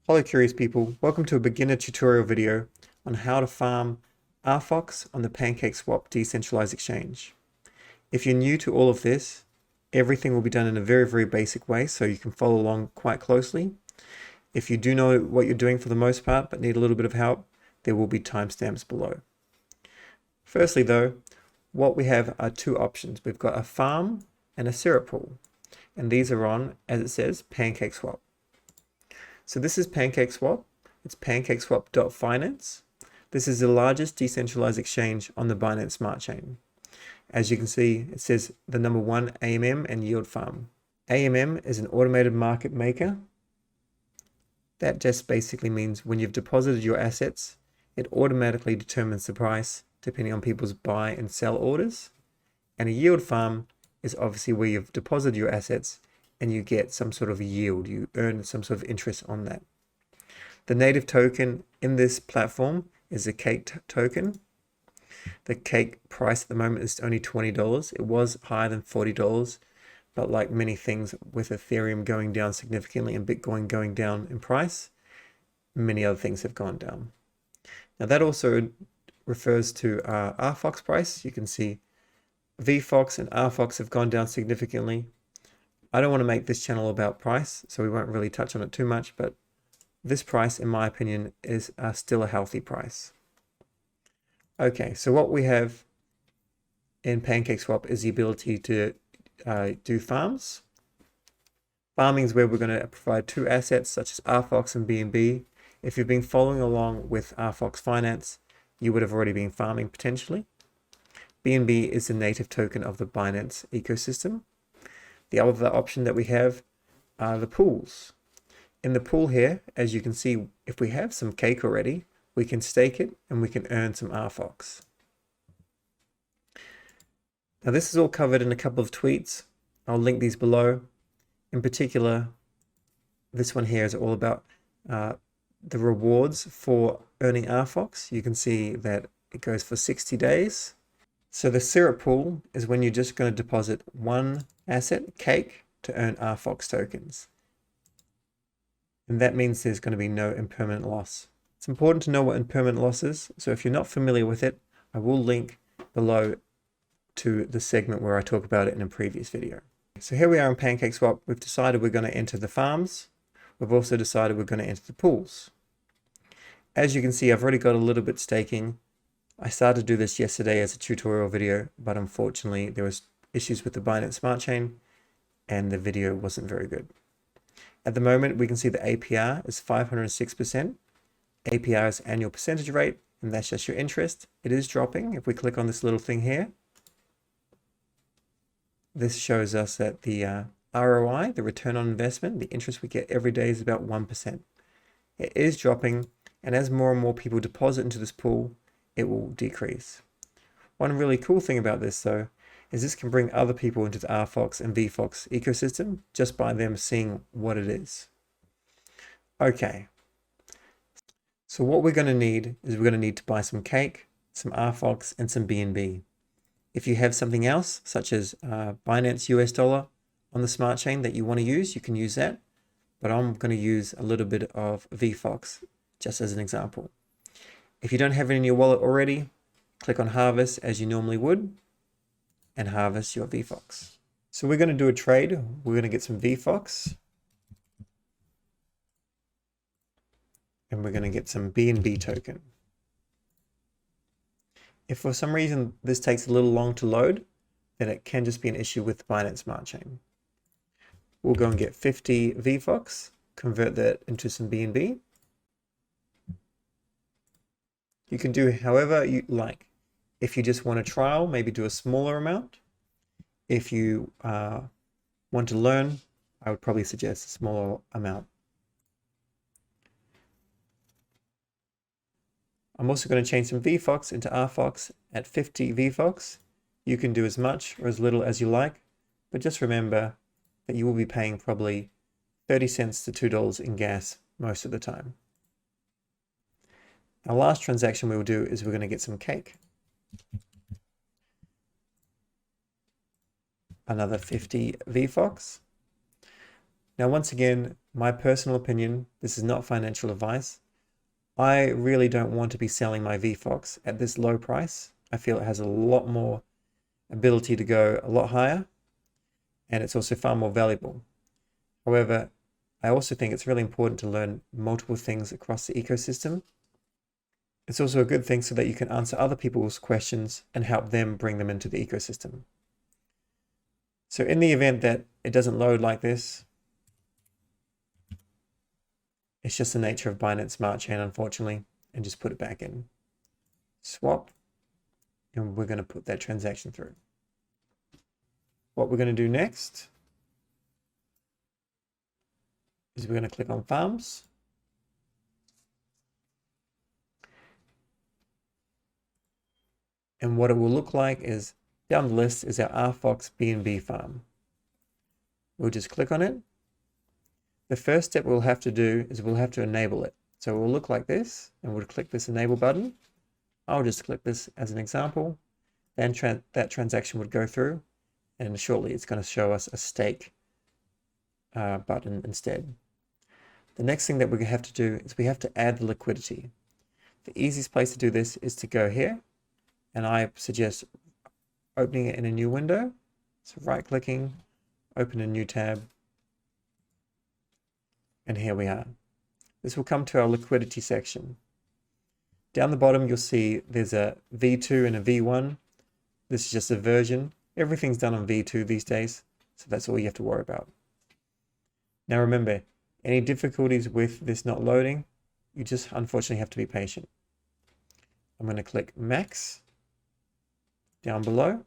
Hello curious people, welcome to a beginner tutorial video on how to farm RFOX on the Pancake Swap decentralized exchange. If you're new to all of this, everything will be done in a very basic way so you can follow along quite closely. If you do know what you're doing for the most part but need a little bit of help, there will be timestamps below. Firstly though, what we have are two options. We've got a farm and a syrup pool, and these are on, as it says, Pancake Swap. So this is Pancake Swap. It's pancakeswap.finance. This is the largest decentralized exchange on the Binance Smart Chain. As you can see, it says the number 1 AMM and yield farm. AMM is an automated market maker. That just basically means when you've deposited your assets, it automatically determines the price depending on people's buy and sell orders. And a yield farm is obviously where you've deposited your assets and you get some sort of yield, you earn some sort of interest on that. The native token in this platform is a Cake token. The Cake price at the moment is only $20. It was higher than $40, but like many things with Ethereum going down significantly and Bitcoin going down in price, many other things have gone down. Now that also refers to RFOX price. You can see VFOX and RFOX have gone down significantly. I don't want to make this channel about price, so we won't really touch on it too much, but this price, in my opinion, is still a healthy price. Okay, so what we have in PancakeSwap is the ability to do farms. Farming is where we're going to provide two assets such as RFOX and BNB. If you've been following along with RFOX Finance, you would have already been farming potentially. BNB is the native token of the Binance ecosystem. The other option that we have are the pools. In the pool here, as you can see, if we have some cake already, we can stake it and we can earn some RFOX. Now this is all covered in a couple of tweets. I'll link these below. In particular, this one here is all about the rewards for earning RFOX. You can see that it goes for 60 days. So the syrup pool is when you're just going to deposit one asset, Cake, to earn RFOX tokens. And that means there's going to be no impermanent loss. It's important to know what impermanent loss is. So if you're not familiar with it, I will link below to the segment where I talk about it in a previous video. So here we are in PancakeSwap. We've decided we're going to enter the farms. We've also decided we're going to enter the pools. As you can see, I've already got a little bit staking. I started to do this yesterday as a tutorial video, but unfortunately there was issues with the Binance Smart Chain and the video wasn't very good. At the moment, we can see the APR is 506%. APR is annual percentage rate, and that's just your interest. It is dropping. If we click on this little thing here, this shows us that the ROI, the return on investment, the interest we get every day is about 1%. It is dropping, and as more and more people deposit into this pool, it will decrease. One really cool thing about this though is this can bring other people into the RFOX and VFOX ecosystem just by them seeing what it is. Okay, so what we're going to need is we're going to need to buy some Cake, some RFOX, and some BNB. If you have something else such as Binance US dollar on the smart chain that you want to use, you can use that, but I'm going to use a little bit of VFOX just as an example. If you don't have it in your wallet already, click on Harvest as you normally would and harvest your VFOX. So we're going to do a trade. We're going to get some VFOX and we're going to get some BNB token. If for some reason this takes a little long to load, then it can just be an issue with Binance Smart Chain. We'll go and get 50 VFOX, convert that into some BNB. You can do however you like. If you just want a trial, maybe do a smaller amount. If you want to learn, I would probably suggest a smaller amount. I'm also going to change some VFOX into RFOX at 50 VFOX. You can do as much or as little as you like, but just remember that you will be paying probably 30 cents to $2 in gas most of the time. Our last transaction we will do is we're going to get some Cake. Another 50 VFOX. Now, once again, my personal opinion, this is not financial advice. I really don't want to be selling my VFOX at this low price. I feel it has a lot more ability to go a lot higher, and it's also far more valuable. However, I also think it's really important to learn multiple things across the ecosystem. It's also a good thing so that you can answer other people's questions and help them bring them into the ecosystem. So in the event that it doesn't load like this, it's just the nature of Binance Smart Chain, unfortunately, and just put it back in. Swap, and we're going to put that transaction through. What we're going to do next is we're going to click on Farms. And what it will look like is down the list is our RFOX BNB farm. We'll just click on it. The first step we'll have to do is we'll have to enable it. So it will look like this, and we'll click this enable button. I'll just click this as an example. Then that transaction would go through, and shortly it's going to show us a stake button instead. The next thing that we have to do is we have to add the liquidity. The easiest place to do this is to go here, and I suggest opening it in a new window. So right clicking, open a new tab, and here we are. This will come to our liquidity section. Down the bottom, you'll see there's a V2 and a V1. This is just a version. Everything's done on V2 these days, so that's all you have to worry about. Now remember, any difficulties with this not loading, you just unfortunately have to be patient. I'm going to click Max down below.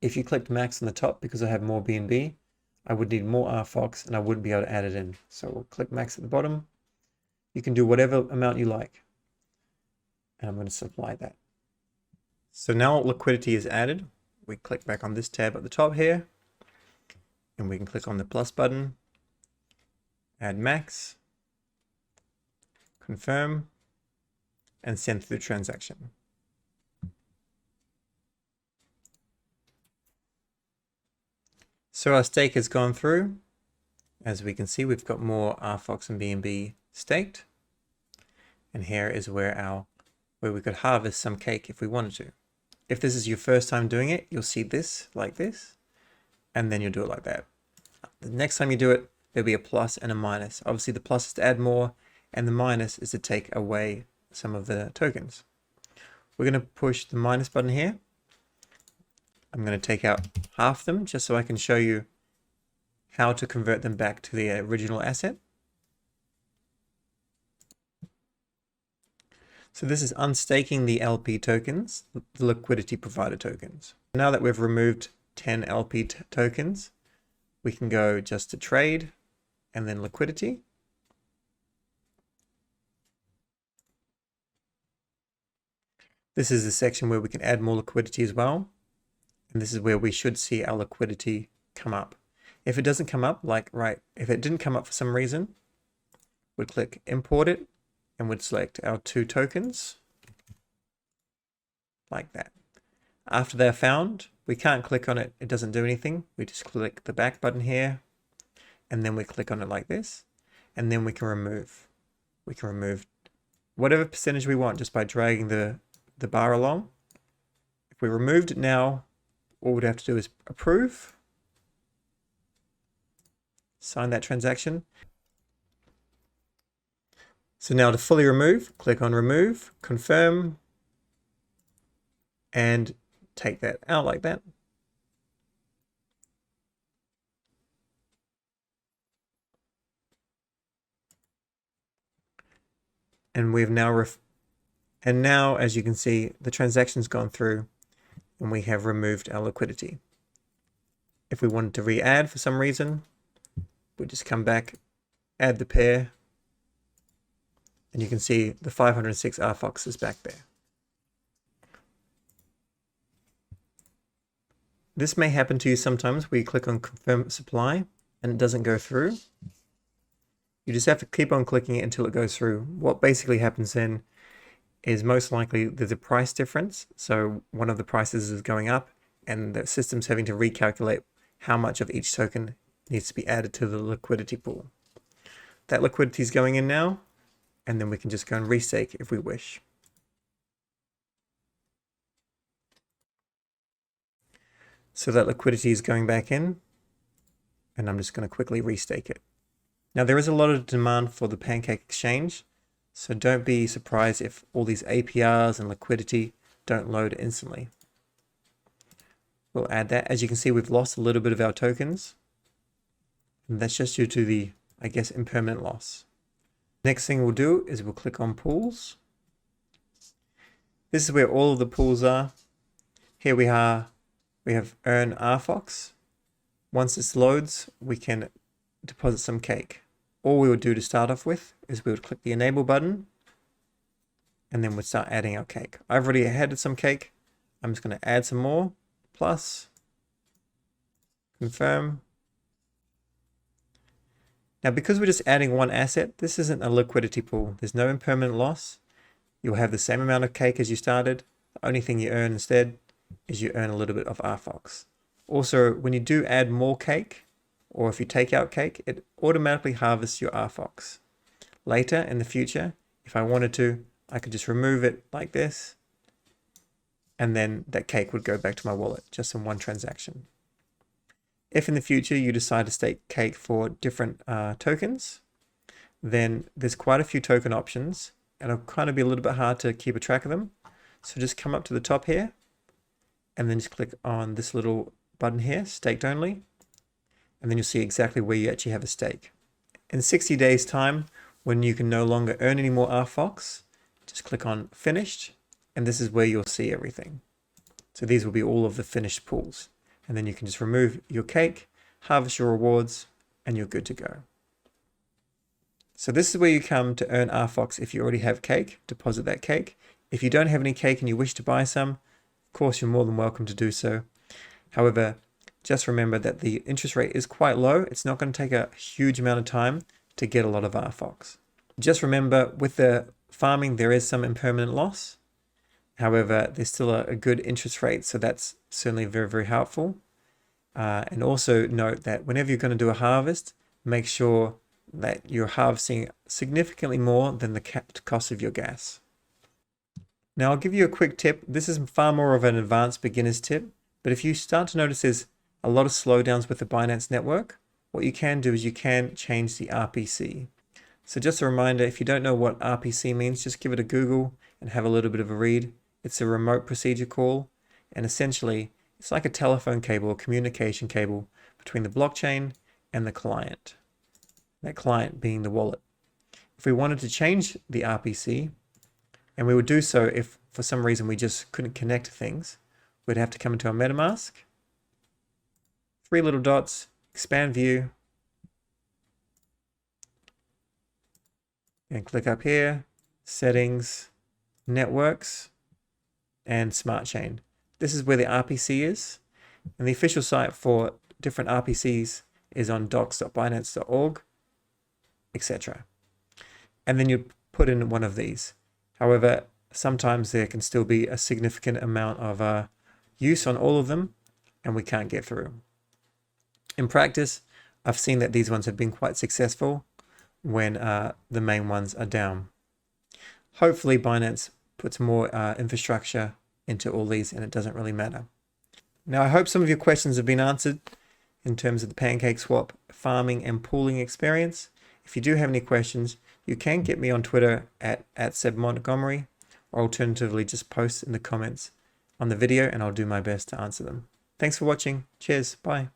If you clicked Max on the top, because I have more BNB, I would need more RFOX and I wouldn't be able to add it in. So we'll click Max at the bottom. You can do whatever amount you like. And I'm going to supply that. So now liquidity is added. We click back on this tab at the top here, and we can click on the plus button, add max, confirm, and send through the transaction. So our stake has gone through. As we can see, we've got more RFOX and BNB staked. And here is where we could harvest some cake if we wanted to. If this is your first time doing it, you'll see this like this, and then you'll do it like that. The next time you do it, there'll be a plus and a minus. Obviously the plus is to add more, and the minus is to take away some of the tokens. We're going to push the minus button here. I'm going to take out half them just so I can show you how to convert them back to the original asset. So this is unstaking the LP tokens, the liquidity provider tokens. Now that we've removed 10 LP tokens, we can go just to trade and then liquidity. This is the section where we can add more liquidity as well. And this is where we should see our liquidity come up. If it doesn't come up, if it didn't come up for some reason, we'd click import it and we'd select our 2 tokens like that. After they're found, we can't click on it. It doesn't do anything. We just click the back button here, and then we click on it like this, and then we can remove. We can remove whatever percentage we want just by dragging the bar along. If we removed it now, all we'd have to do is approve, sign that transaction. So now to fully remove, click on remove, confirm, and take that out like that. And we've now, as you can see, the transaction's gone through and we have removed our liquidity. If we wanted to re-add for some reason, we just come back, add the pair, and you can see the 506 RFOX is back there. This may happen to you sometimes where you click on confirm supply and it doesn't go through. You just have to keep on clicking it until it goes through. What basically happens then is most likely there's a price difference. So one of the prices is going up and the system's having to recalculate how much of each token needs to be added to the liquidity pool. That liquidity is going in now, and then we can just go and restake if we wish. So that liquidity is going back in, and I'm just going to quickly restake it. Now there is a lot of demand for the Pancake Exchange, so don't be surprised if all these APRs and liquidity don't load instantly. We'll add that. As you can see, we've lost a little bit of our tokens, and that's just due to the, I guess, impermanent loss. Next thing we'll do is we'll click on pools. This is where all of the pools are. Here we have earn RFOX. Once this loads, we can deposit some cake. All we would do to start off with is we would click the enable button, and then we'd start adding our cake. I've already added some cake. I'm just going to add some more. Plus, confirm. Now, because we're just adding one asset, this isn't a liquidity pool. There's no impermanent loss. You'll have the same amount of cake as you started. The only thing you earn instead is you earn a little bit of RFOX. Also, when you do add more cake, or if you take out cake, it automatically harvests your RFOX. Later in the future, if I wanted to, I could just remove it like this, and then that cake would go back to my wallet just in one transaction. If in the future you decide to stake cake for different tokens, then there's quite a few token options, and it'll kind of be a little bit hard to keep a track of them. So just come up to the top here, and then just click on this little button here, staked only, and then you'll see exactly where you actually have a stake. In 60 days time, when you can no longer earn any more RFOX, just click on finished, and this is where you'll see everything. So these will be all of the finished pools, and then you can just remove your cake, harvest your rewards, and you're good to go. So this is where you come to earn RFOX. If you already have cake, deposit that cake. If you don't have any cake and you wish to buy some, of course you're more than welcome to do so. However, just remember that the interest rate is quite low. It's not going to take a huge amount of time to get a lot of RFOX. Just remember, with the farming, there is some impermanent loss. However, there's still a good interest rate, so that's certainly very, very helpful. And also note that whenever you're going to do a harvest, make sure that you're harvesting significantly more than the capped cost of your gas. Now, I'll give you a quick tip. This is far more of an advanced beginner's tip, but if you start to notice there's a lot of slowdowns with the Binance network, what you can do is you can change the RPC. So just a reminder, if you don't know what RPC means, just give it a Google and have a little bit of a read. It's a remote procedure call, and essentially it's like a telephone cable or communication cable between the blockchain and the client, that client being the wallet. If we wanted to change the RPC, and we would do so if for some reason we just couldn't connect things, we'd have to come into our MetaMask, 3 little dots, expand view, and click up here, settings, networks, and Smart Chain. This is where the RPC is, and the official site for different RPCs is on docs.binance.org, etc. And then you put in one of these. However, sometimes there can still be a significant amount of use on all of them, and we can't get through. In practice, I've seen that these ones have been quite successful when the main ones are down. Hopefully Binance puts more infrastructure into all these and it doesn't really matter. Now, I hope some of your questions have been answered in terms of the Pancake Swap farming and pooling experience. If you do have any questions, you can get me on Twitter at Seb Montgomery, or alternatively just post in the comments on the video and I'll do my best to answer them. Thanks for watching. Cheers. Bye.